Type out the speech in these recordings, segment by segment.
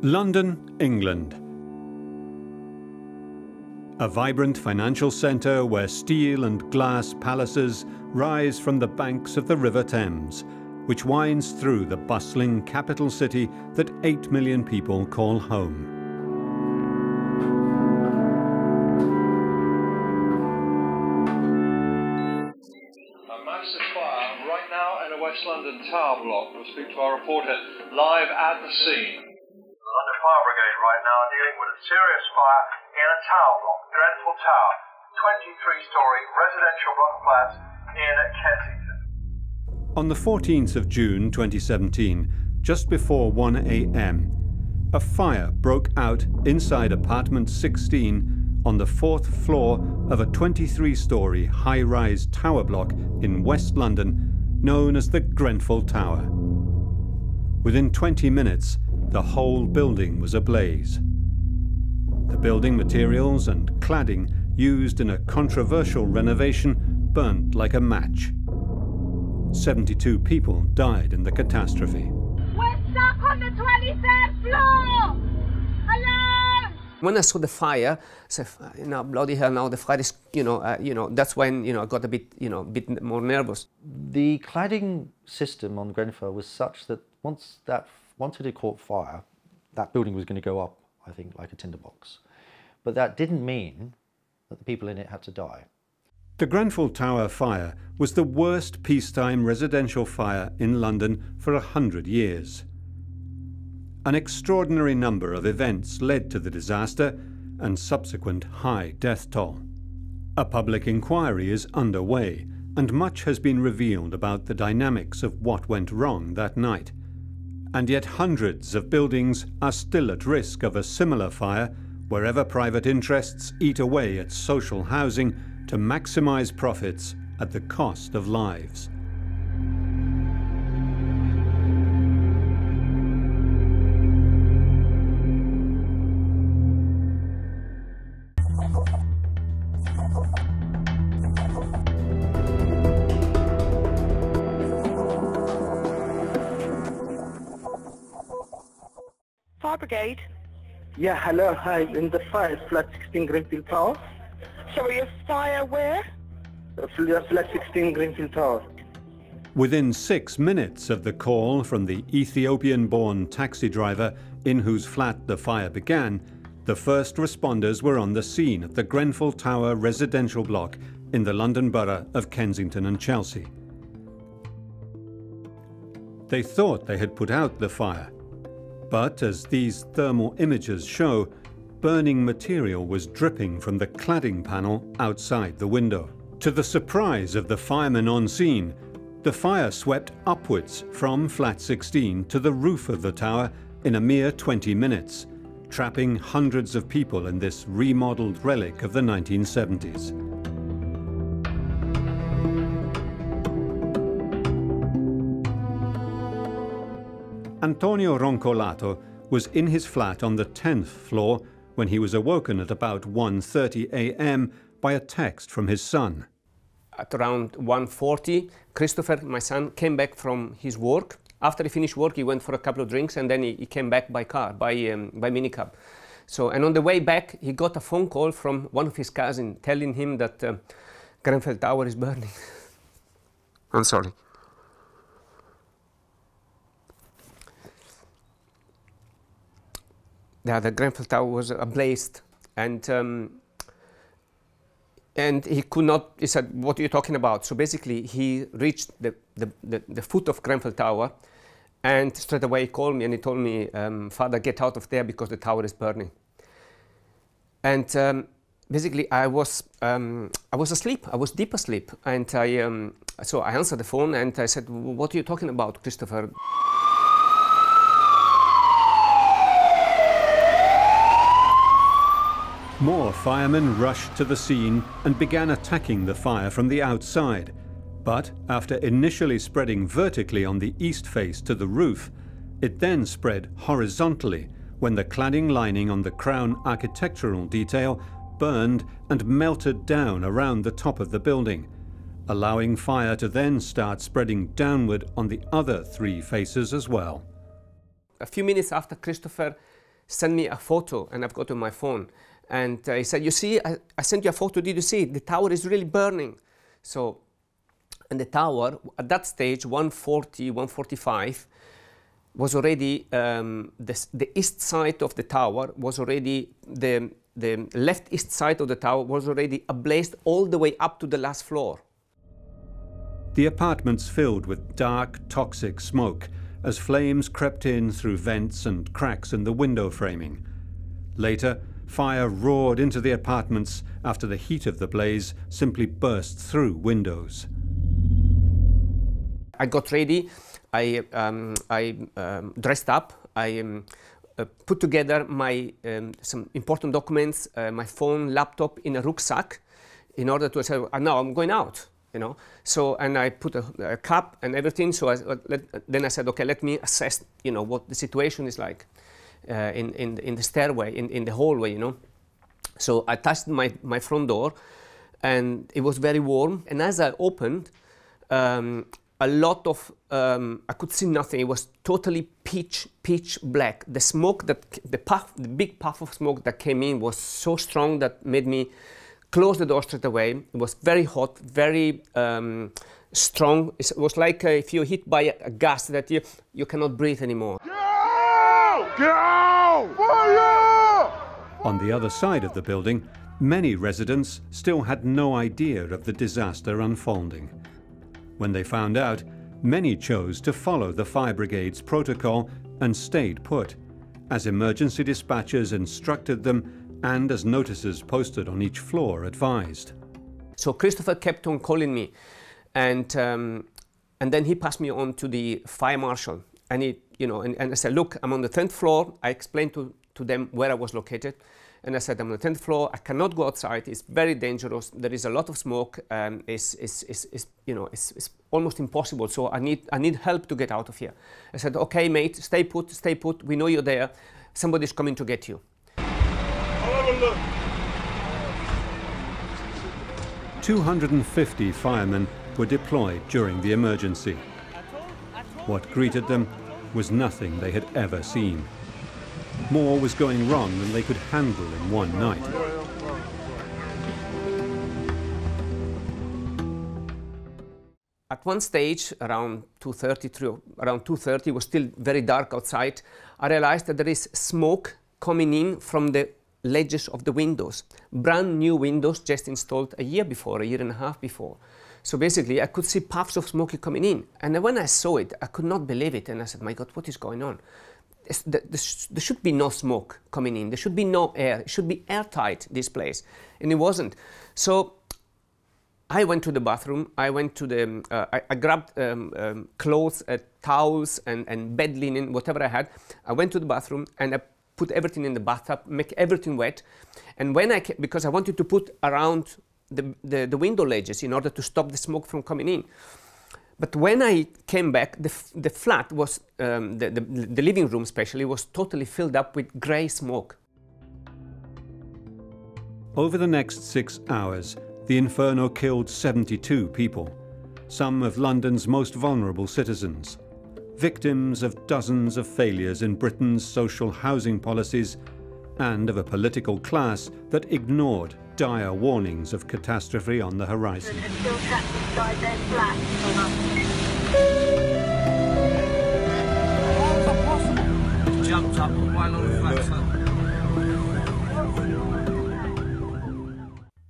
London, England. A vibrant financial centre where steel and glass palaces rise from the banks of the River Thames, which winds through the bustling capital city that 8 million people call home. A massive fire right now in a West London tower block. We'll speak to our reporter live at the scene. The London Fire Brigade right now are dealing with a serious fire in a tower block, Grenfell Tower, 23-storey residential block of flats in Kensington. On the 14th of June 2017, just before 1 a.m, a fire broke out inside apartment 16 on the 4th floor of a 23-storey high-rise tower block in West London known as the Grenfell Tower. Within 20 minutes, the whole building was ablaze. The building materials and cladding used in a controversial renovation burnt like a match. 72 people died in the catastrophe. We're stuck on the 23rd floor! Hello! When I saw the fire, I said, bloody hell, now the fire is, that's when, I got a bit more nervous. The cladding system on Grenfell was such that once it had caught fire, that building was going to go up, I think, like a tinderbox. But that didn't mean that the people in it had to die. The Grenfell Tower fire was the worst peacetime residential fire in London for 100 years. An extraordinary number of events led to the disaster and subsequent high death toll. A public inquiry is underway, and much has been revealed about the dynamics of what went wrong that night. And yet hundreds of buildings are still at risk of a similar fire wherever private interests eat away at social housing to maximize profits at the cost of lives. Fire Brigade. Yeah, hello, hi, in the fire, flat 16 Greenfield Tower. Sorry, a fire where? Flat 16 Greenfield Tower. Within 6 minutes of the call from the Ethiopian-born taxi driver in whose flat the fire began, the first responders were on the scene at the Grenfell Tower residential block in the London borough of Kensington and Chelsea. They thought they had put out the fire, but as these thermal images show, burning material was dripping from the cladding panel outside the window. To the surprise of the firemen on scene, the fire swept upwards from flat 16 to the roof of the tower in a mere 20 minutes, trapping hundreds of people in this remodeled relic of the 1970s. Antonio Roncolato was in his flat on the 10th floor when he was awoken at about 1:30 a.m. by a text from his son. At around 1:40, Christopher, my son, came back from his work. After he finished work, he went for a couple of drinks, and then he came back by car, by minicab. So, and on the way back, he got a phone call from one of his cousins telling him that Grenfell Tower is burning. I'm sorry. Yeah, the Grenfell Tower was ablaze, and he could not. He said, "What are you talking about?" So basically, he reached the foot of Grenfell Tower, and straight away he called me and he told me, "Father, get out of there because the tower is burning." And basically, I was asleep. I was deep asleep, and so I answered the phone and I said, "What are you talking about, Christopher?" More firemen rushed to the scene and began attacking the fire from the outside. But after initially spreading vertically on the east face to the roof, it then spread horizontally when the cladding lining on the crown architectural detail burned and melted down around the top of the building, allowing fire to then start spreading downward on the other three faces as well. A few minutes after Christopher sent me a photo, and I've got it on my phone. And he said, you see, I sent you a photo, did you see it? The tower is really burning. So, and the tower, at that stage, 140, 145, was already, the east side of the tower was already, the left east side of the tower was already ablaze all the way up to the last floor. The apartments filled with dark, toxic smoke as flames crept in through vents and cracks in the window framing. Later, fire roared into the apartments after the heat of the blaze simply burst through windows. I got ready, I dressed up, I put together my some important documents, my phone, laptop in a rucksack in order to say, now I'm going out. You know, so, and I put a cap and everything. So then I said, okay, let me assess, you know, what the situation is like in the stairway, in the hallway, you know. So I touched my front door, and it was very warm. And as I opened, a lot of I could see nothing. It was totally pitch black. The smoke the big puff of smoke that came in was so strong that made me close the door straight away. It was very hot, very strong. It was like if you're hit by a gas that you cannot breathe anymore. Go! Fire! On the other side of the building, many residents still had no idea of the disaster unfolding. When they found out, many chose to follow the fire brigade's protocol and stayed put, as emergency dispatchers instructed them and as notices posted on each floor advised. So Christopher kept on calling me, and then he passed me on to the fire marshal, and and I said, look, I'm on the 10th floor. I explained to them where I was located, and I said, I'm on the 10th floor. I cannot go outside. It's very dangerous. There is a lot of smoke. It's almost impossible. So I need help to get out of here. I said, okay, mate, stay put. We know you're there. Somebody's coming to get you. 250 firemen were deployed during the emergency. What greeted them was nothing they had ever seen. More was going wrong than they could handle in one night. At one stage, around 2:30, it was still very dark outside. I realized that there is smoke coming in from the ledges of the windows. Brand new windows just installed a year and a half before. So basically I could see puffs of smoke coming in. And when I saw it, I could not believe it. And I said, my God, what is going on? There should be no smoke coming in. There should be no air. It should be airtight, this place. And it wasn't. So I went to the bathroom. I went to the, I grabbed clothes, towels and bed linen, whatever I had. I went to the bathroom and I put everything in the bathtub, make everything wet. And when because I wanted to put around the window ledges in order to stop the smoke from coming in. But when I came back, the flat was, the living room especially, was totally filled up with grey smoke. Over the next 6 hours, the inferno killed 72 people, some of London's most vulnerable citizens, victims of dozens of failures in Britain's social housing policies and of a political class that ignored dire warnings of catastrophe on the horizon. Still trapped inside their flat. Jumped up while on the flat.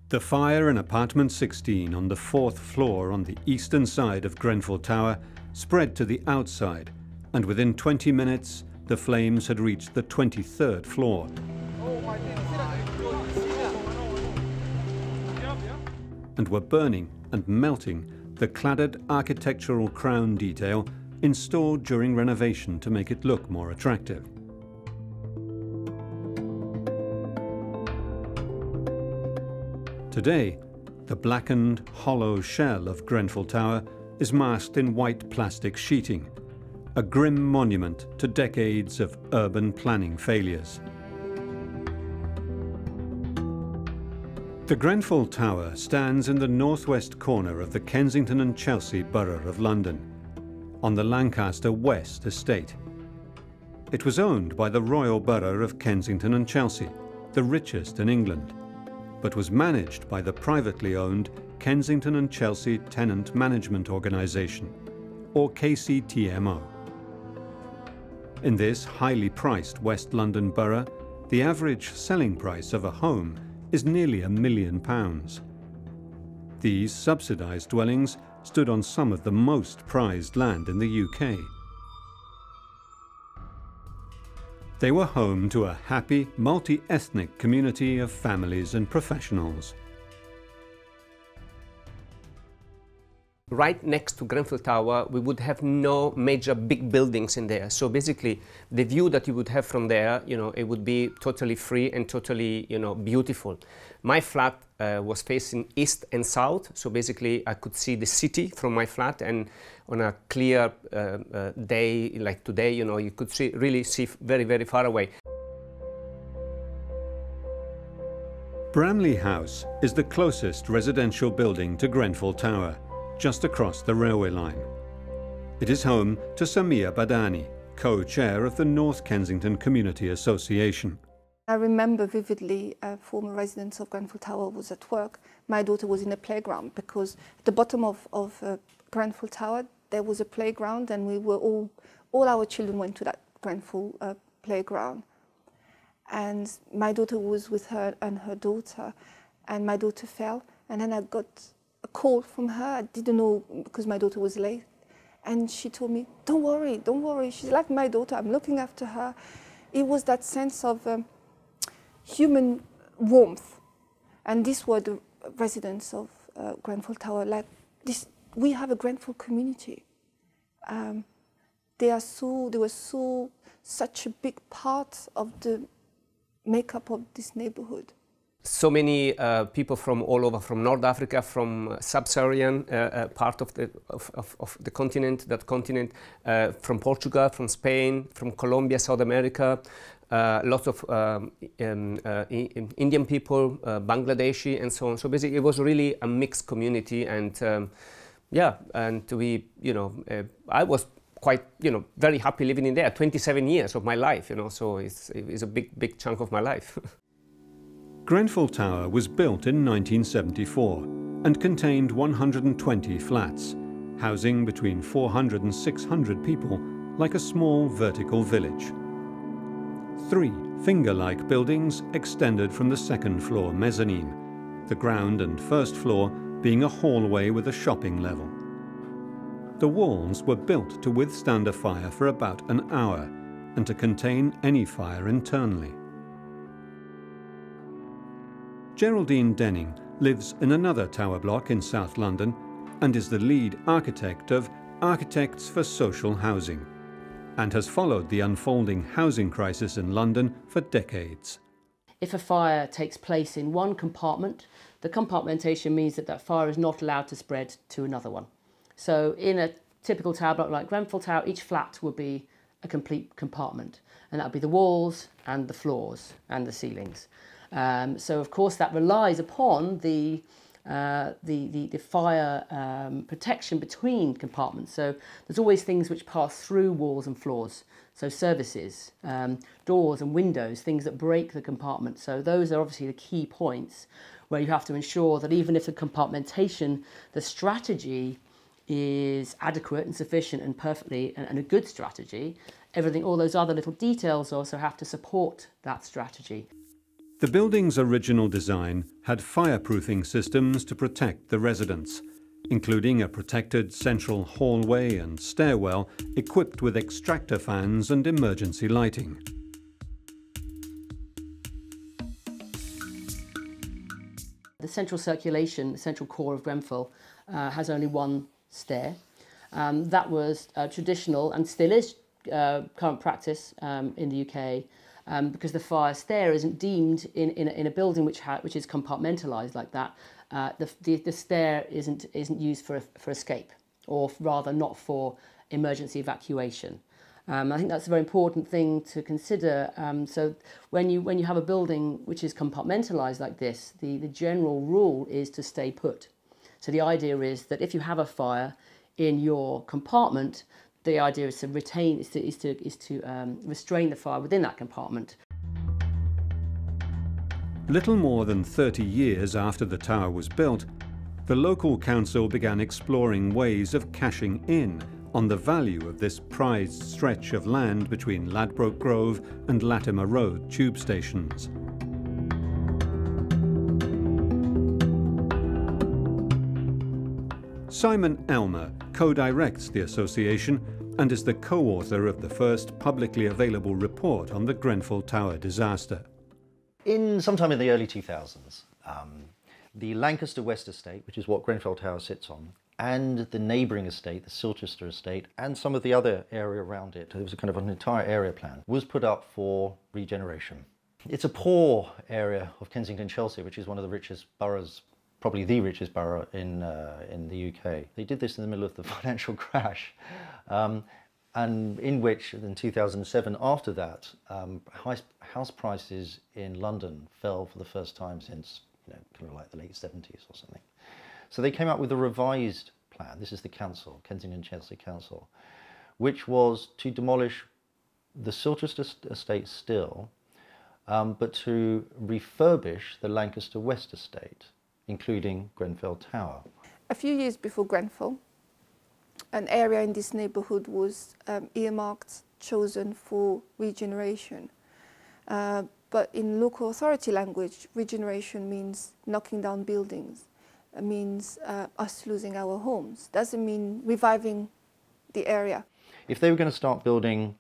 The fire in apartment 16 on the 4th floor on the eastern side of Grenfell Tower spread to the outside, and within 20 minutes the flames had reached the 23rd floor. And were burning and melting the cladded architectural crown detail installed during renovation to make it look more attractive. Today, the blackened, hollow shell of Grenfell Tower is masked in white plastic sheeting, a grim monument to decades of urban planning failures. The Grenfell Tower stands in the northwest corner of the Kensington and Chelsea borough of London, on the Lancaster West estate. It was owned by the Royal Borough of Kensington and Chelsea, the richest in England, but was managed by the privately owned Kensington and Chelsea Tenant Management Organisation, or KCTMO. In this highly priced West London borough, the average selling price of a home is nearly £1 million. These subsidised dwellings stood on some of the most prized land in the UK. They were home to a happy, multi-ethnic community of families and professionals. Right next to Grenfell Tower, we would have no major big buildings in there. So basically, the view that you would have from there, it would be totally free and totally, beautiful. My flat was facing east and south, so basically I could see the city from my flat, and on a clear day like today, you could really see very, very far away. Bramley House is the closest residential building to Grenfell Tower, just across the railway line. It is home to Samia Badani, co-chair of the North Kensington Community Association. I remember vividly a former resident of Grenfell Tower was at work. My daughter was in a playground because at the bottom of Grenfell Tower there was a playground, and we were all our children went to that Grenfell playground. And my daughter was with her and her daughter, and my daughter fell, and then I got a call from her. I didn't know because my daughter was late, and she told me, don't worry, she's like my daughter, I'm looking after her. It was that sense of human warmth, and these were the residents of Grenfell Tower. Like this, we have a Grenfell community. They were such a big part of the makeup of this neighborhood. So many people from all over, from North Africa, from sub-Saharan part of the continent, from Portugal, from Spain, from Colombia, South America, lots of Indian people, Bangladeshi, and so on. So basically, it was really a mixed community, and yeah, and we, I was quite, very happy living in there. 27 years of my life, so it's a big chunk of my life. Grenfell Tower was built in 1974 and contained 120 flats, housing between 400 and 600 people, like a small vertical village. 3 finger-like buildings extended from the second floor mezzanine, the ground and first floor being a hallway with a shopping level. The walls were built to withstand a fire for about an hour and to contain any fire internally. Geraldine Denning lives in another tower block in South London and is the lead architect of Architects for Social Housing, and has followed the unfolding housing crisis in London for decades. If a fire takes place in one compartment, the compartmentation means that fire is not allowed to spread to another one. So in a typical tower block like Grenfell Tower, each flat would be a complete compartment, and that would be the walls and the floors and the ceilings. So of course that relies upon the fire protection between compartments. So there's always things which pass through walls and floors. So services, doors and windows, things that break the compartment. So those are obviously the key points where you have to ensure that even if the compartmentation, the strategy is adequate and sufficient and perfectly and a good strategy, all those other little details also have to support that strategy. The building's original design had fireproofing systems to protect the residents, including a protected central hallway and stairwell equipped with extractor fans and emergency lighting. The central circulation, the central core of Grenfell, has only one stair. That was traditional and still is current practice in the UK. Because the fire stair isn't deemed in a building which is compartmentalised like that, the stair isn't used for escape, or rather not for emergency evacuation. I think that's a very important thing to consider. So when you have a building which is compartmentalised like this, the general rule is to stay put. So the idea is that if you have a fire in your compartment, The idea is to retain, is to restrain the fire within that compartment. Little more than 30 years after the tower was built, the local council began exploring ways of cashing in on the value of this prized stretch of land between Ladbroke Grove and Latimer Road tube stations. Simon Elmer co-directs the association and is the co-author of the first publicly available report on the Grenfell Tower disaster. Sometime in the early 2000s, the Lancaster West estate, which is what Grenfell Tower sits on, and the neighbouring estate, the Silchester estate, and some of the other area around it, there was a kind of an entire area plan, was put up for regeneration. It's a poor area of Kensington Chelsea, which is one of the richest boroughs, probably the richest borough in the UK. They did this in the middle of the financial crash, and in which, in 2007, after that, house prices in London fell for the first time since, kind of like the late 70s or something. So they came up with a revised plan. This is the council, Kensington Chelsea Council, which was to demolish the Silchester estate still, but to refurbish the Lancaster West estate, including Grenfell Tower. A few years before Grenfell, an area in this neighbourhood was earmarked, chosen for regeneration. But in local authority language, regeneration means knocking down buildings. It means us losing our homes. Doesn't mean reviving the area. If they were going to start building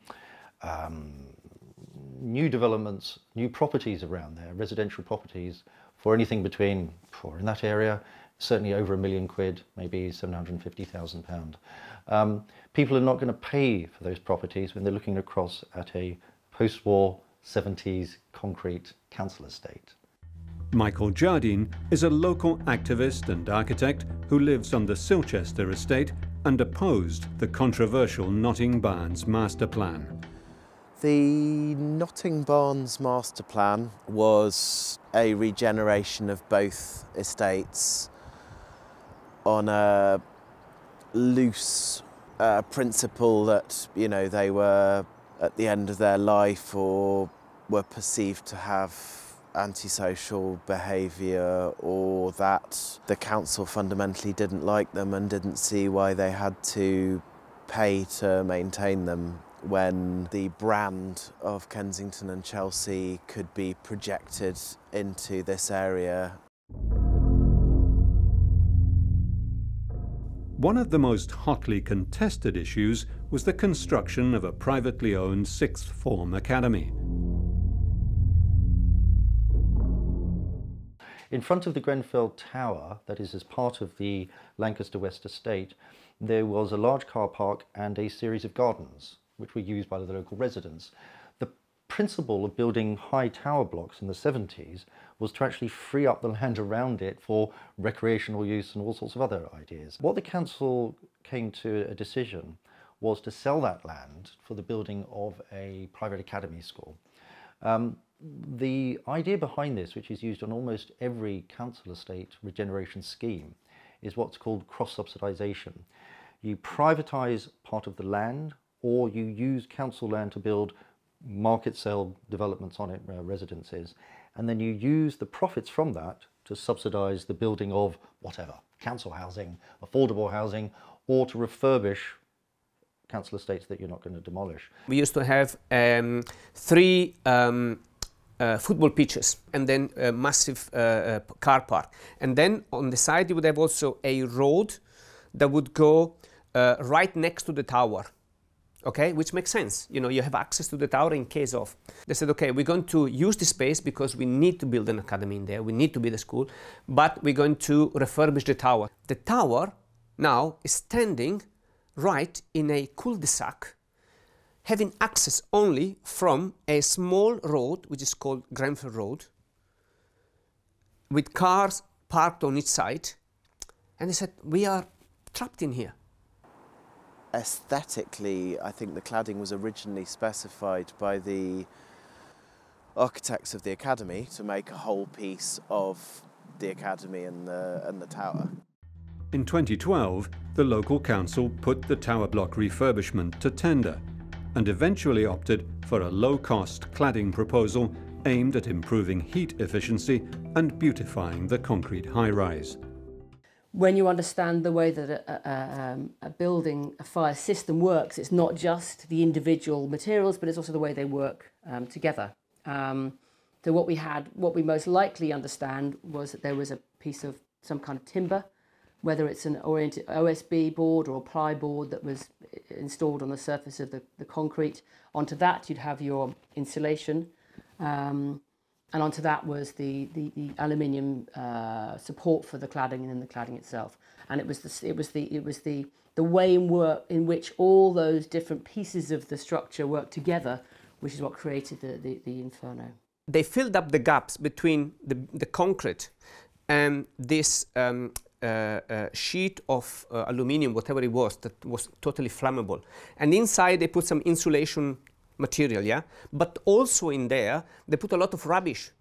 new developments, new properties around there, residential properties, for anything between, in that area, certainly over £1 million, maybe £750,000. People are not going to pay for those properties when they're looking across at a post-war 70s concrete council estate. Michael Jardine is a local activist and architect who lives on the Silchester estate and opposed the controversial Notting Barns master plan. The Notting Barns master plan was a regeneration of both estates on a loose principle that, they were at the end of their life or were perceived to have antisocial behaviour, or that the council fundamentally didn't like them and didn't see why they had to pay to maintain them, when the brand of Kensington and Chelsea could be projected into this area. One of the most hotly contested issues was the construction of a privately owned sixth form academy. In front of the Grenfell Tower, that is as part of the Lancaster West estate, there was a large car park and a series of gardens, which were used by the local residents. The principle of building high tower blocks in the 70s was to actually free up the land around it for recreational use and all sorts of other ideas. What the council came to a decision was to sell that land for the building of a private academy school. The idea behind this, which is used on almost every council estate regeneration scheme, is what's called cross-subsidisation. You privatise part of the land, or you use council land to build market sale developments on it, residences, and then you use the profits from that to subsidise the building of whatever, council housing, affordable housing, or to refurbish council estates that you're not going to demolish. We used to have 3 football pitches and then a massive car park. And then on the side you would have also a road that would go right next to the tower. Okay, which makes sense. You have access to the tower in case of. They said, okay, we're going to use the space because we need to build an academy in there, we need to build a school, but we're going to refurbish the tower. The tower now is standing right in a cul-de-sac, having access only from a small road, which is called Grenfell Road, with cars parked on each side. And they said, we are trapped in here. Aesthetically, I think the cladding was originally specified by the architects of the academy to make a whole piece of the academy and the tower. In 2012, the local council put the tower block refurbishment to tender and eventually opted for a low-cost cladding proposal aimed at improving heat efficiency and beautifying the concrete high-rise. When you understand the way that a building, a fire system works, it's not just the individual materials, but it's also the way they work together. So what we most likely understand was that there was a piece of some kind of timber, whether it's an oriented OSB board or a ply board that was installed on the surface of the concrete. Onto that you'd have your insulation, and onto that was the aluminium support for the cladding and then the cladding itself. And it was the way in which all those different pieces of the structure worked together, which is what created the inferno. They filled up the gaps between the concrete and this sheet of aluminium, whatever it was, that was totally flammable. And inside they put some insulation material, yeah? But also in there, they put a lot of rubbish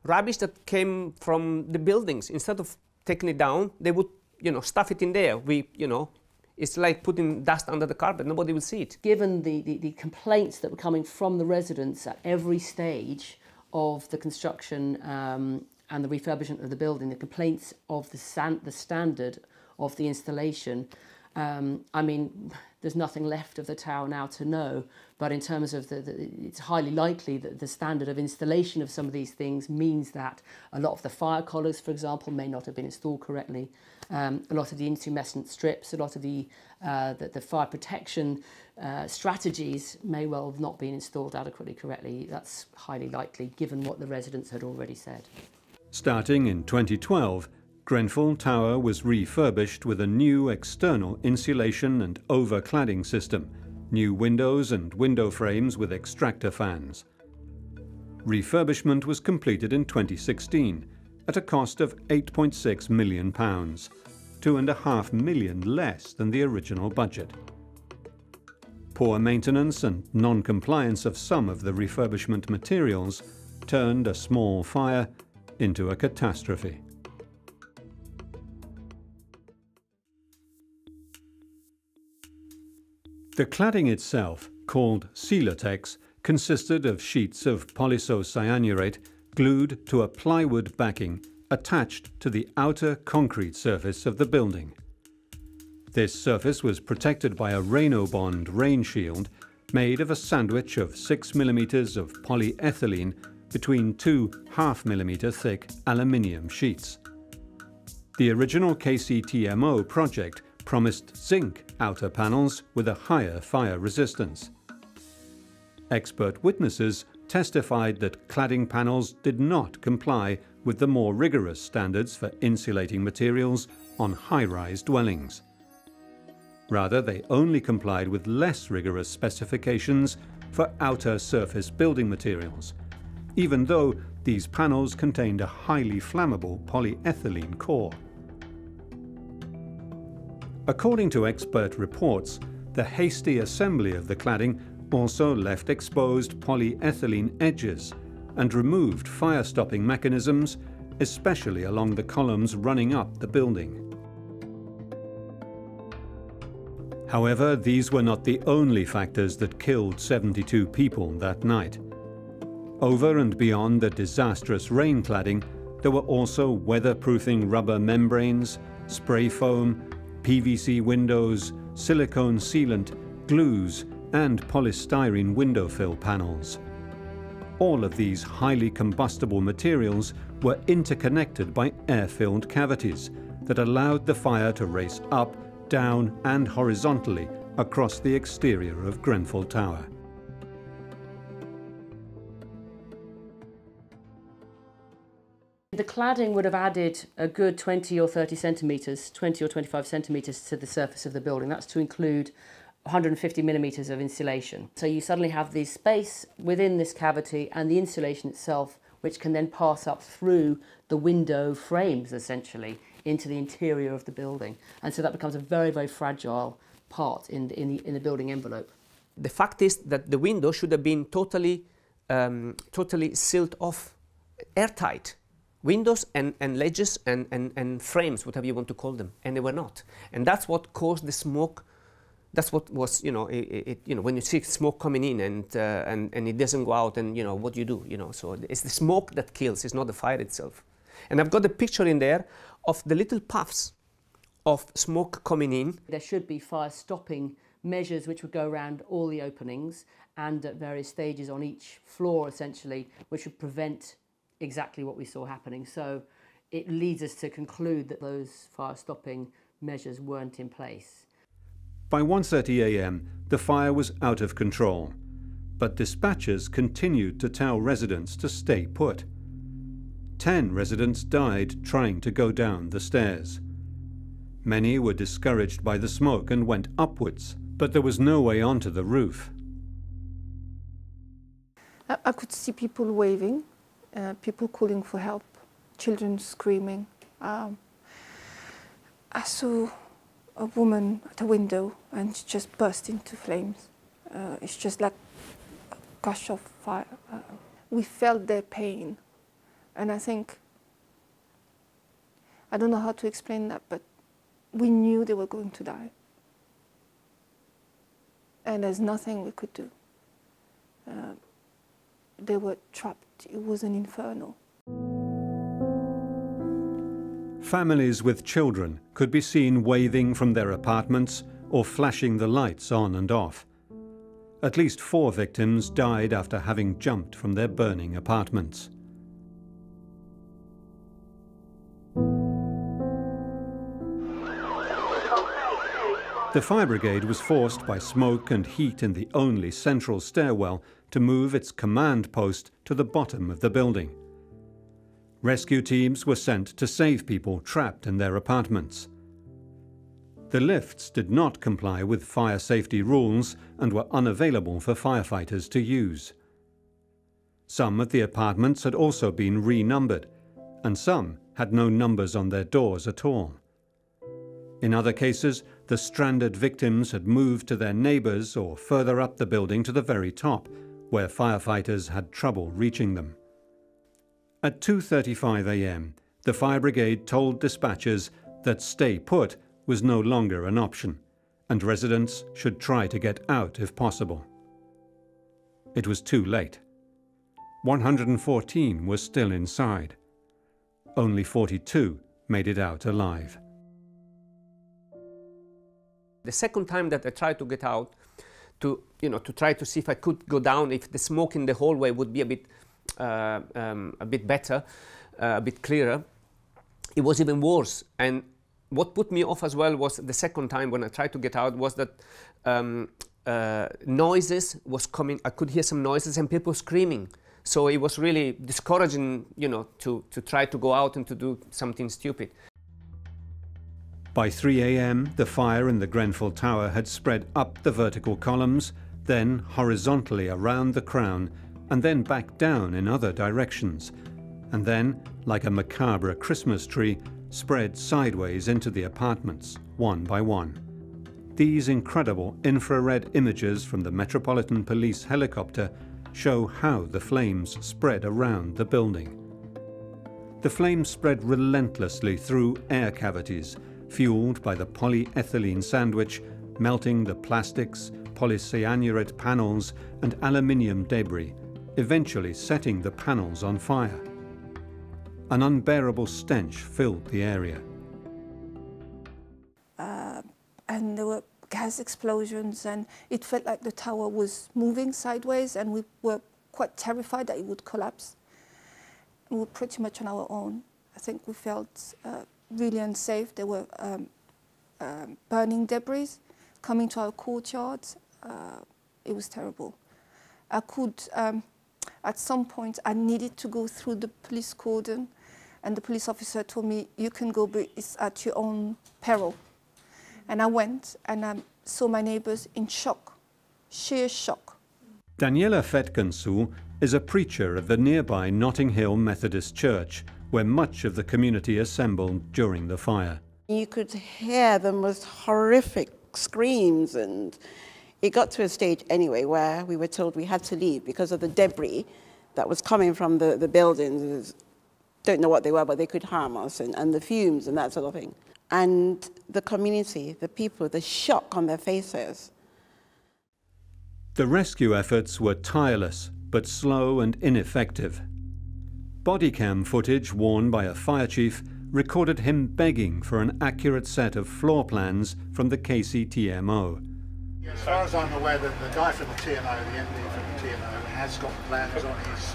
that came from the buildings. Instead of taking it down, they would, stuff it in there. It's like putting dust under the carpet, nobody will see it. Given the complaints that were coming from the residents at every stage of the construction and the refurbishment of the building, the complaints of the standard of the installation, I mean, there's nothing left of the tower now to know, but in terms of it's highly likely that the standard of installation of some of these things means that a lot of the fire collars, for example, may not have been installed correctly. A lot of the intumescent strips, a lot of the fire protection strategies may well have not been installed adequately correctly. That's highly likely, given what the residents had already said. Starting in 2012, Grenfell Tower was refurbished with a new external insulation and overcladding system, new windows and window frames with extractor fans. Refurbishment was completed in 2016 at a cost of £8.6 million, £2.5 million less than the original budget. Poor maintenance and non-compliance of some of the refurbishment materials turned a small fire into a catastrophe. The cladding itself, called Celotex, consisted of sheets of polysocyanurate glued to a plywood backing attached to the outer concrete surface of the building. This surface was protected by a Rainobond rain shield made of a sandwich of 6 mm of polyethylene between two 0.5 mm thick aluminium sheets. The original KCTMO project promised zinc outer panels with a higher fire resistance. Expert witnesses testified that cladding panels did not comply with the more rigorous standards for insulating materials on high-rise dwellings. Rather, they only complied with less rigorous specifications for outer surface building materials, even though these panels contained a highly flammable polyethylene core. According to expert reports, the hasty assembly of the cladding also left exposed polyethylene edges and removed fire-stopping mechanisms, especially along the columns running up the building. However, these were not the only factors that killed 72 people that night. Over and beyond the disastrous rain cladding, there were also weatherproofing rubber membranes, spray foam, PVC windows, silicone sealant, glues, and polystyrene window fill panels. All of these highly combustible materials were interconnected by air-filled cavities that allowed the fire to race up, down, and horizontally across the exterior of Grenfell Tower. The cladding would have added a good 20 or 30 centimetres, 20 or 25 centimetres to the surface of the building. That's to include 150 millimetres of insulation. So you suddenly have the space within this cavity and the insulation itself, which can then pass up through the window frames, essentially, into the interior of the building. And so that becomes a very, very fragile part in the building envelope. The fact is that the window should have been totally sealed off, airtight. windows and ledges and frames, whatever you want to call them, and they were not. And that's what caused the smoke. That's what was, you know, when you see smoke coming in and it doesn't go out, and, you know, what do you do, you know? So it's the smoke that kills, it's not the fire itself. And I've got the picture in there of the little puffs of smoke coming in. There should be fire stopping measures which would go around all the openings and at various stages on each floor, essentially, which would prevent exactly what we saw happening. So it leads us to conclude that those fire stopping measures weren't in place. By 1:30 a.m, the fire was out of control, but dispatchers continued to tell residents to stay put. 10 residents died trying to go down the stairs. Many were discouraged by the smoke and went upwards, but there was no way onto the roof. I could see people waving, people calling for help, children screaming. I saw a woman at a window and she just burst into flames. It's just like a gush of fire. We felt their pain, and I think, I don't know how to explain that, but we knew they were going to die. And there's nothing we could do. They were trapped. It was an inferno. Families with children could be seen waving from their apartments or flashing the lights on and off. At least 4 victims died after having jumped from their burning apartments. The fire brigade was forced by smoke and heat in the only central stairwell to move its command post to the bottom of the building. Rescue teams were sent to save people trapped in their apartments. The lifts did not comply with fire safety rules and were unavailable for firefighters to use. Some of the apartments had also been renumbered, and some had no numbers on their doors at all. In other cases, the stranded victims had moved to their neighbours or further up the building to the very top, where firefighters had trouble reaching them. At 2:35 a.m, the fire brigade told dispatchers that stay put was no longer an option, and residents should try to get out if possible. It was too late. 114 were still inside. Only 42 made it out alive. The second time that I tried to get out, to try to see if I could go down, if the smoke in the hallway would be a bit better, a bit clearer, it was even worse. And what put me off as well was the second time when I tried to get out was that noises was coming. I could hear some noises and people screaming. So it was really discouraging, to try to go out and to do something stupid. By 3 a.m, the fire in the Grenfell Tower had spread up the vertical columns, then horizontally around the crown, and then back down in other directions, and then, like a macabre Christmas tree, spread sideways into the apartments, one by one. These incredible infrared images from the Metropolitan Police helicopter show how the flames spread around the building. The flames spread relentlessly through air cavities, fueled by the polyethylene sandwich, melting the plastics, polycyanurate panels, and aluminium debris, eventually setting the panels on fire. An unbearable stench filled the area. And there were gas explosions, and it felt like the tower was moving sideways, and we were quite terrified that it would collapse. We were pretty much on our own. I think we felt really unsafe. There were burning debris coming to our courtyards. It was terrible. At some point, I needed to go through the police cordon, and the police officer told me, "You can go, but it's at your own peril." And I went, and I saw my neighbours in shock, sheer shock. Daniela Fetkensu is a preacher at the nearby Notting Hill Methodist Church, where much of the community assembled during the fire. You could hear the most horrific screams, and it got to a stage anyway where we were told we had to leave because of the debris that was coming from the buildings. don't know what they were, but they could harm us, and the fumes and that sort of thing. And the community, the people, the shock on their faces. The rescue efforts were tireless, but slow and ineffective. Bodycam footage worn by a fire chief recorded him begging for an accurate set of floor plans from the KCTMO. As far as I'm aware, the guy from the TNO, the MD from the TNO, has got plans on his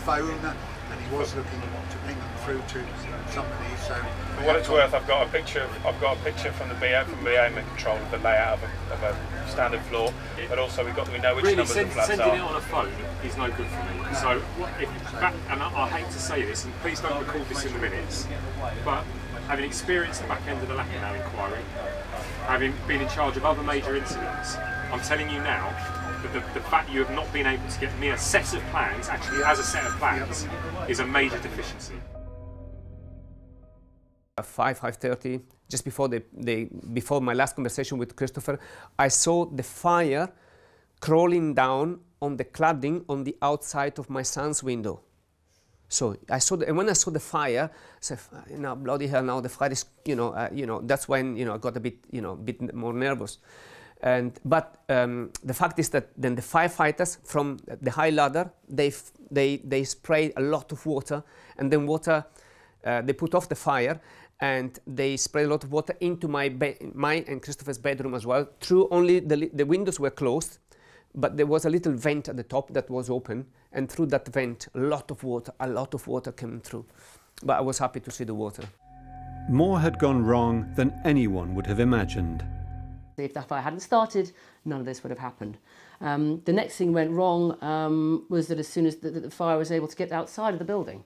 phone, and he was looking to ping them through to somebody. So, for what it's worth, I've got a picture from the BA control of the layout of a standard floor, but also we know which numbers the flats are. Sending it on a phone is no good for me. So, and I hate to say this, and please don't record this in the minutes, but having experienced the back end of the Lacanau inquiry, having been in charge of other major incidents, I'm telling you now that the fact you have not been able to get me a set of plans, actually as a set of plans, is a major deficiency. At 5:30, just before before my last conversation with Christopher, I saw the fire crawling down on the cladding on the outside of my son's window. So I saw, and when I saw the fire, I said, bloody hell! Now the fire is, that's when I got a bit more nervous. But the fact is that then the firefighters from the high ladder, they sprayed a lot of water, and then they put off the fire, and they sprayed a lot of water into my and Christopher's bedroom as well. Through only the windows were closed, but there was a little vent at the top that was open, and through that vent, a lot of water came through. But I was happy to see the water. More had gone wrong than anyone would have imagined. If that fire hadn't started, none of this would have happened. The next thing went wrong was that as soon as the fire was able to get outside of the building,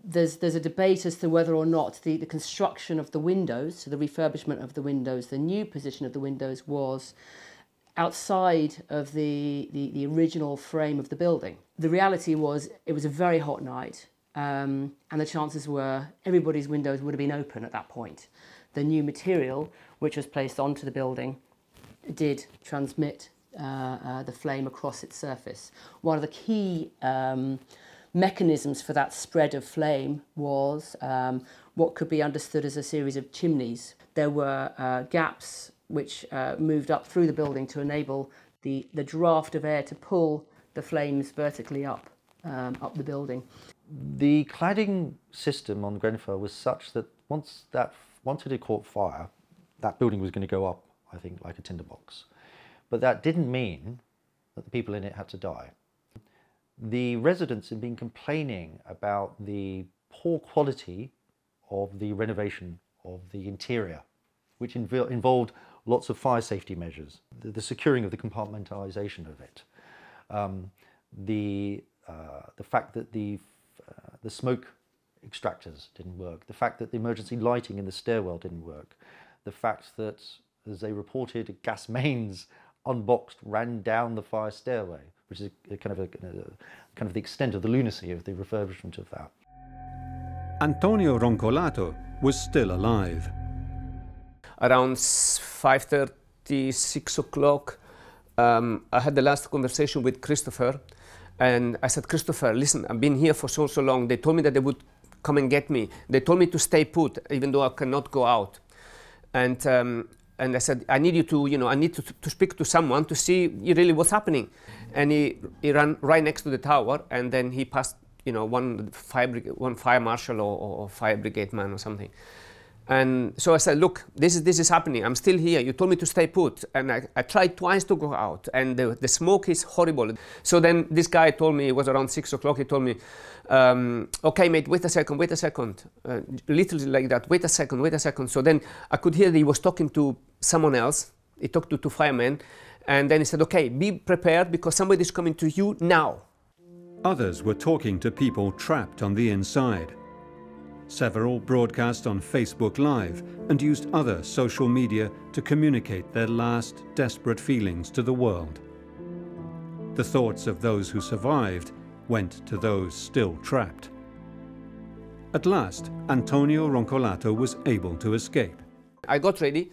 there's a debate as to whether or not the construction of the windows, so the refurbishment of the windows, the new position of the windows was outside of the original frame of the building. The reality was it was a very hot night, and the chances were everybody's windows would have been open at that point. The new material, which was placed onto the building, did transmit the flame across its surface. One of the key mechanisms for that spread of flame was what could be understood as a series of chimneys. There were gaps which moved up through the building to enable the draft of air to pull the flames vertically up the building. The cladding system on Grenfell was such that once it had caught fire, that building was going to go up, I think, like a tinderbox. But that didn't mean that the people in it had to die. The residents had been complaining about the poor quality of the renovation of the interior, which involved lots of fire safety measures, the securing of the compartmentalisation of it, the fact that the smoke extractors didn't work, the fact that the emergency lighting in the stairwell didn't work, the fact that, as they reported, gas mains unboxed ran down the fire stairway, which is kind of the extent of the lunacy of the refurbishment of that. Antonio Roncolato was still alive. Around 5:30, 6 o'clock, I had the last conversation with Christopher, and I said, Christopher, listen, I've been here for so long. They told me that they would come and get me. They told me to stay put, even though I cannot go out. And I said, I need you to, I need to speak to someone to see really what's happening. And he ran right next to the tower, and then he passed, one fire marshal or fire brigade man or something. And so I said, look, this is happening. I'm still here. You told me to stay put. And I tried twice to go out, and the smoke is horrible. So then this guy told me, it was around 6 o'clock, he told me, okay, mate, wait a second, literally like that, wait a second. So then I could hear that he was talking to someone else. He talked to two firemen, and then he said, okay, be prepared because somebody's coming to you now. Others were talking to people trapped on the inside. Several broadcast on Facebook Live and used other social media to communicate their last desperate feelings to the world. The thoughts of those who survived went to those still trapped. At last, Antonio Roncolato was able to escape. I got ready,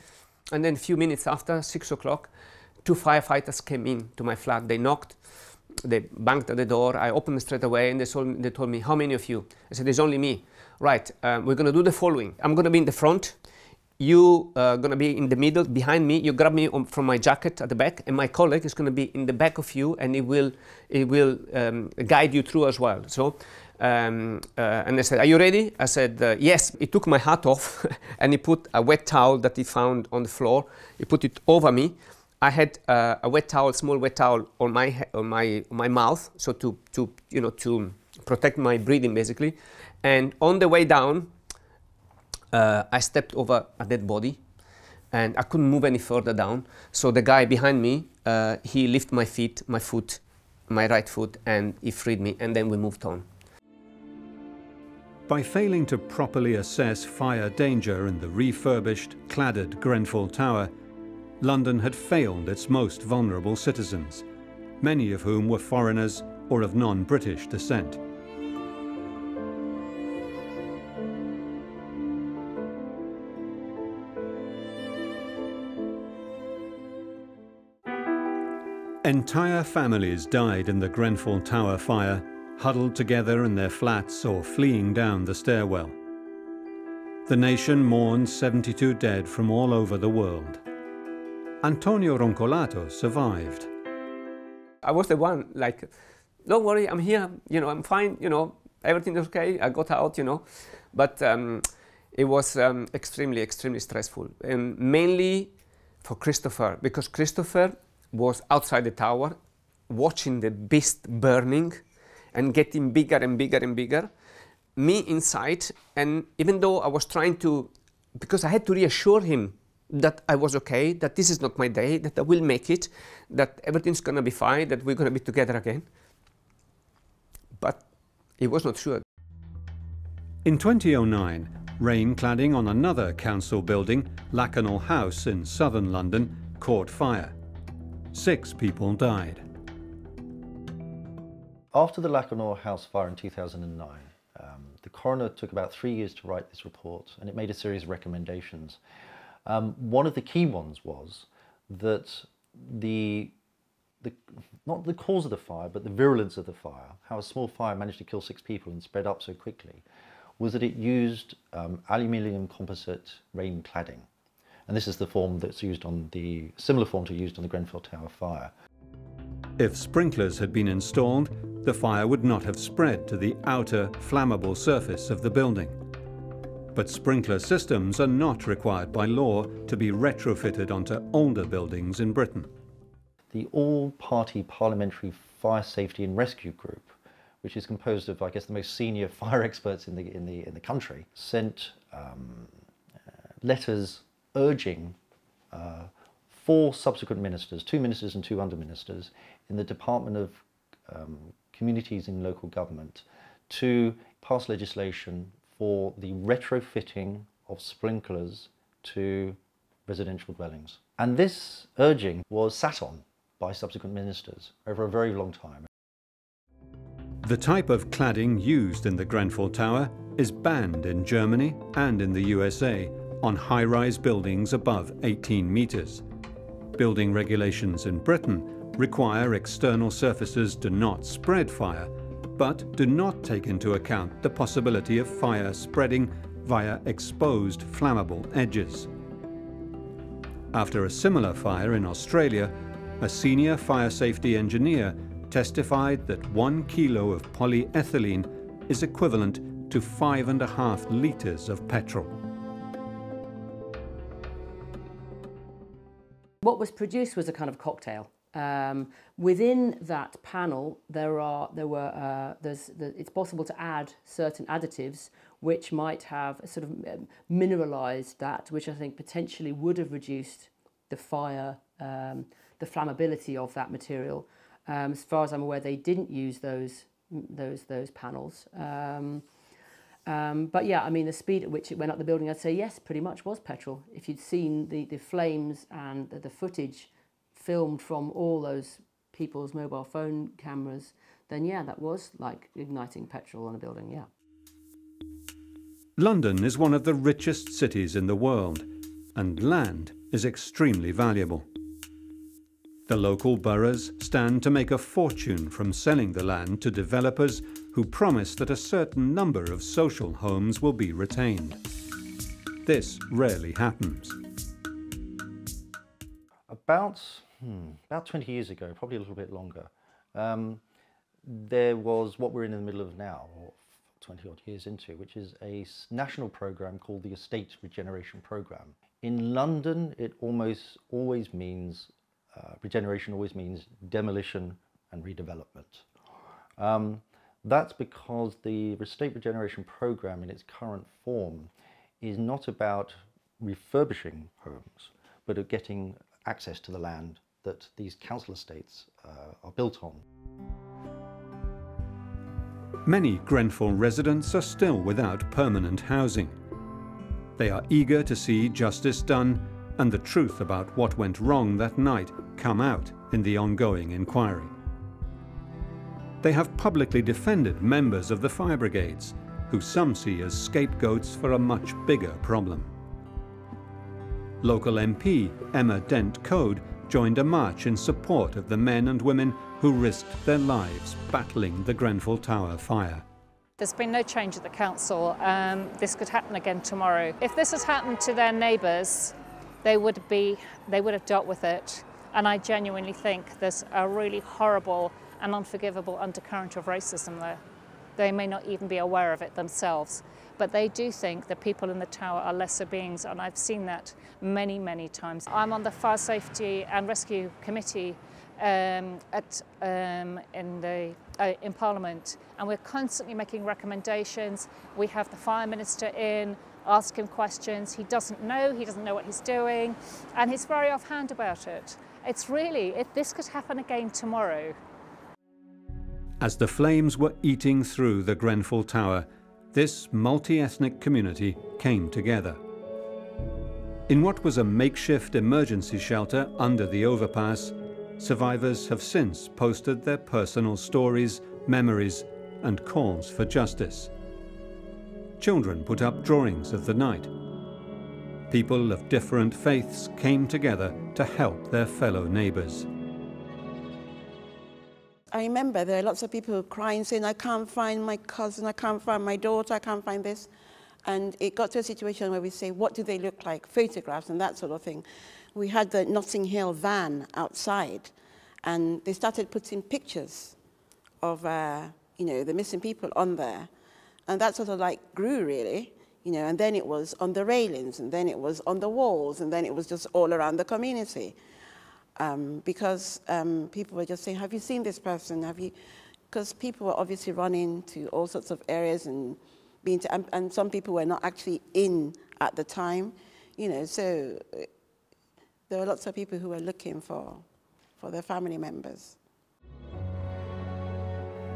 and then a few minutes after, 6 o'clock, two firefighters came in to my flat. They knocked, they banged at the door. I opened straight away, and they told me, how many of you? I said, there's only me. Right, we're going to do the following. I'm going to be in the front. You are going to be in the middle, behind me. You grab me from my jacket at the back, and my colleague is going to be in the back of you, and he will guide you through as well. So, and they said, are you ready? I said, yes. He took my hat off, and he put a wet towel that he found on the floor. He put it over me. I had a wet towel, small wet towel on my mouth, so to protect my breathing basically. And on the way down, I stepped over a dead body, and I couldn't move any further down. So the guy behind me, he lifted my right foot, and he freed me, and then we moved on. By failing to properly assess fire danger in the refurbished, cladded Grenfell Tower, London had failed its most vulnerable citizens, many of whom were foreigners or of non-British descent. Entire families died in the Grenfell Tower fire, huddled together in their flats or fleeing down the stairwell. The nation mourned 72 dead from all over the world. Antonio Roncolato survived. I was the one, like, don't worry, I'm here, I'm fine, everything's okay, I got out, But it was extremely, extremely stressful, and mainly for Christopher, because Christopher was outside the tower, watching the beast burning and getting bigger and bigger and bigger. Me inside, and even though I was trying to, because I had to reassure him that I was okay, that this is not my day, that I will make it, that everything's gonna be fine, that we're gonna be together again. But he was not sure. In 2009, rain cladding on another council building, Lakanal House in southern London, caught fire. 6 people died. After the Lakanal House fire in 2009, the coroner took about 3 years to write this report, and it made a series of recommendations. One of the key ones was that not the cause of the fire, but the virulence of the fire, how a small fire managed to kill 6 people and spread up so quickly, was that it used aluminium composite rain cladding. And this is the form that's used on the similar form to used on the Grenfell Tower fire. If sprinklers had been installed, the fire would not have spread to the outer flammable surface of the building. But sprinkler systems are not required by law to be retrofitted onto older buildings in Britain. The all-party parliamentary fire safety and rescue group, which is composed of, I guess, the most senior fire experts in the country, sent letters urging 4 subsequent ministers, 2 ministers and 2 under-ministers, in the Department of Communities and Local Government to pass legislation for the retrofitting of sprinklers to residential dwellings. And this urging was sat on by subsequent ministers over a very long time. The type of cladding used in the Grenfell Tower is banned in Germany and in the USA on high-rise buildings above 18 meters. Building regulations in Britain require external surfaces do not spread fire, but do not take into account the possibility of fire spreading via exposed flammable edges. After a similar fire in Australia, a senior fire safety engineer testified that 1 kilo of polyethylene is equivalent to 5.5 litres of petrol. What was produced was a kind of cocktail. Within that panel, it's possible to add certain additives which might have sort of mineralized that, which I think potentially would have reduced the fire, the flammability of that material. As far as I'm aware, they didn't use those panels. But yeah, I mean, the speed at which it went up the building, I'd say yes, pretty much was petrol. If you'd seen the flames and the footage filmed from all those people's mobile phone cameras, then yeah, that was like igniting petrol on a building, yeah. London is one of the richest cities in the world, and land is extremely valuable. The local boroughs stand to make a fortune from selling the land to developers who promise that a certain number of social homes will be retained. This rarely happens. About 20 years ago, probably a little bit longer, there was what we're in the middle of now, or 20 odd years into, which is a national program called the Estate Regeneration Program. In London, it almost always means, regeneration always means demolition and redevelopment. That's because the Estate Regeneration Program in its current form is not about refurbishing homes, but of getting access to the land that these council estates are built on. Many Grenfell residents are still without permanent housing. They are eager to see justice done and the truth about what went wrong that night come out in the ongoing inquiry. They have publicly defended members of the fire brigades, who some see as scapegoats for a much bigger problem. Local MP Emma Dent-Coad joined a march in support of the men and women who risked their lives battling the Grenfell Tower fire. There's been no change at the council. This could happen again tomorrow. If this has happened to their neighbours, they would have dealt with it. And I genuinely think there's a really horrible and unforgivable undercurrent of racism there. They may not even be aware of it themselves, but they do think the people in the tower are lesser beings, and I've seen that many, many times. I'm on the Fire Safety and Rescue Committee in Parliament, and we're constantly making recommendations. We have the Fire Minister in, ask him questions. He doesn't know what he's doing, and he's very offhand about it. It's really, this could happen again tomorrow. As the flames were eating through the Grenfell Tower, this multi-ethnic community came together. In what was a makeshift emergency shelter under the overpass, survivors have since posted their personal stories, memories, and calls for justice. Children put up drawings of the night. People of different faiths came together to help their fellow neighbours. I remember there are lots of people crying, saying, I can't find my cousin, I can't find my daughter, I can't find this. And it got to a situation where we say, what do they look like? Photographs and that sort of thing. We had the Notting Hill van outside, and they started putting pictures of, the missing people on there. And that sort of like grew, really, and then it was on the railings, and then it was on the walls, and then it was just all around the community. Because people were just saying, have you seen this person? Because people were obviously running to all sorts of areas and and some people were not actually in at the time, so there were lots of people who were looking for their family members.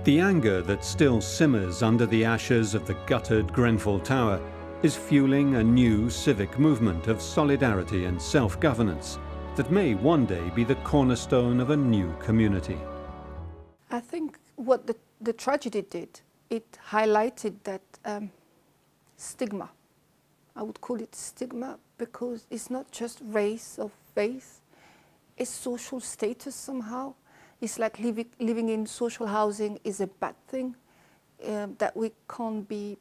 The anger that still simmers under the ashes of the gutted Grenfell Tower is fueling a new civic movement of solidarity and self-governance that may one day be the cornerstone of a new community. I think what the tragedy did, it highlighted that stigma. I would call it stigma because it's not just race or faith, it's social status somehow. It's like living in social housing is a bad thing, that we can't be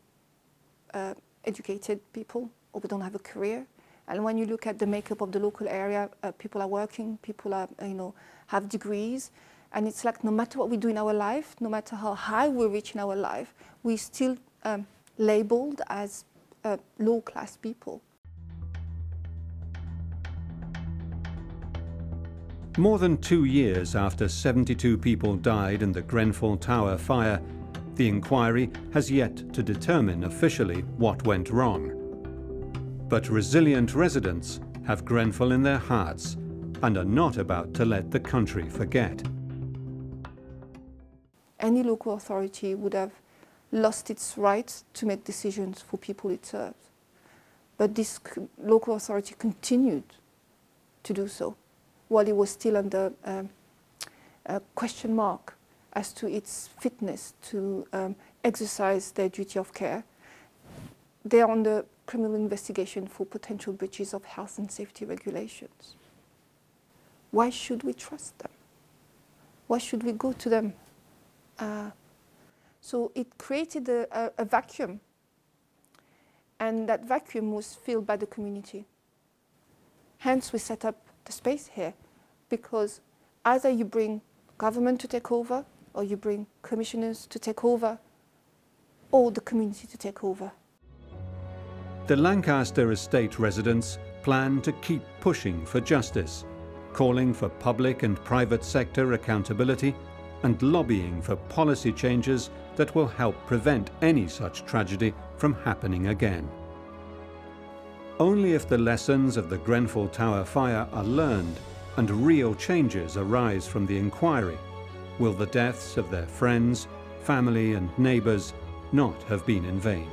educated people or we don't have a career. And when you look at the makeup of the local area, people are working, people are, have degrees, and it's like no matter what we do in our life, no matter how high we reach in our life, we're still labeled as low-class people. More than 2 years after 72 people died in the Grenfell Tower fire, the inquiry has yet to determine officially what went wrong. But resilient residents have Grenfell in their hearts and are not about to let the country forget. Any local authority would have lost its right to make decisions for people it serves. But this local authority continued to do so while it was still under a question mark as to its fitness to exercise their duty of care. They are under criminal investigation for potential breaches of health and safety regulations. why should we trust them? Why should we go to them? So it created a vacuum, and that vacuum was filled by the community. Hence, we set up the space here, because either you bring government to take over, or you bring commissioners to take over, or the community to take over. The Lancaster estate residents plan to keep pushing for justice, calling for public and private sector accountability, and lobbying for policy changes that will help prevent any such tragedy from happening again. Only if the lessons of the Grenfell Tower fire are learned and real changes arise from the inquiry will the deaths of their friends, family and neighbours not have been in vain.